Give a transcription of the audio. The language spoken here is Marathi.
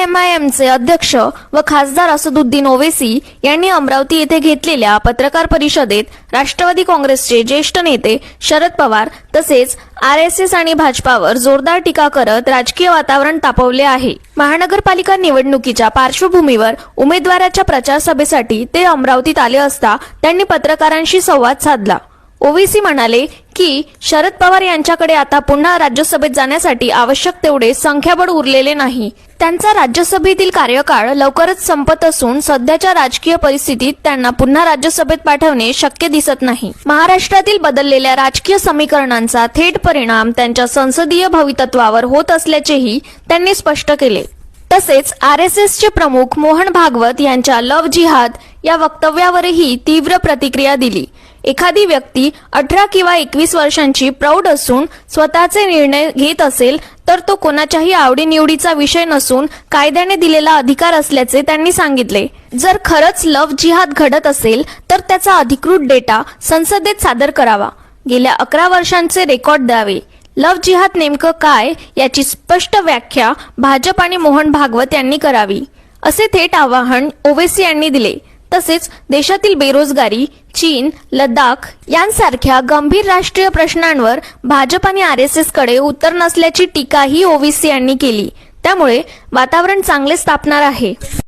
एआयएमआयएमचे अध्यक्ष व खासदार असदुद्दीन ओवैसी यांनी अमरावती येथे घेतलेल्या पत्रकार परिषदेत राष्ट्रवादी काँग्रेसचे ज्येष्ठ नेते शरद पवार तसेच आरएसएस आणि भाजपावर जोरदार टीका करत राजकीय वातावरण तापवले आहे। महानगरपालिका निवडणुकीच्या पार्श्वभूमीवर उमेदवाराच्या प्रचार सभेसाठी ते अमरावतीत आले असता त्यांनी पत्रकारांशी संवाद साधला। ओवैसी म्हणाले की शरद पवार यांच्याकडे आता पुन्हा राज्यसभेत जाण्यासाठी आवश्यक तेवढे संख्याबळ उरलेले नाही। त्यांचा राज्यसभेतील कार्यकाळ लवकरच संपत असून सध्याच्या राजकीय परिस्थितीत त्यांना पुन्हा राज्यसभेत पाठवणे शक्य दिसत नाही। महाराष्ट्रातील बदललेल्या राजकीय समीकरणांचा थेट परिणाम त्यांच्या संसदीय भवितत्वावर होत असल्याचेही त्यांनी स्पष्ट केले। तसेच आरएसएसचे प्रमुख मोहन भागवत यांच्या लव्ह जिहाद या वक्तव्यावरही तीव्र प्रतिक्रिया दिली। एखादी व्यक्ती 18 किंवा 21 वर्षांची प्रौढ असून स्वतःचे निर्णय घेत असेल तर तो कोणाच्याही आवडीनिवडीचा विषय नसून कायद्याने दिलेला अधिकार असल्याचे त्यांनी सांगितले। जर खरंच लव्ह जिहाद घडत असेल तर त्याचा अधिकृत डेटा संसदेत सादर करावा, गेल्या 11 वर्षांचे रेकॉर्ड द्यावे। लव्ह जिहाद नेमकं काय याची स्पष्ट व्याख्या भाजप आणि मोहन भागवत यांनी करावी, असे थेट आवाहन ओवैसी यांनी दिले। तसेच देशातील बेरोजगारी, चीन, लडाख यांसारख्या गंभीर राष्ट्रीय प्रश्नांवर भाजप आणि आरएसएस कडे उत्तर नसल्याची टीकाही ओवैसी यांनी केली। त्यामुळे वातावरण चांगलेच तापणार आहे।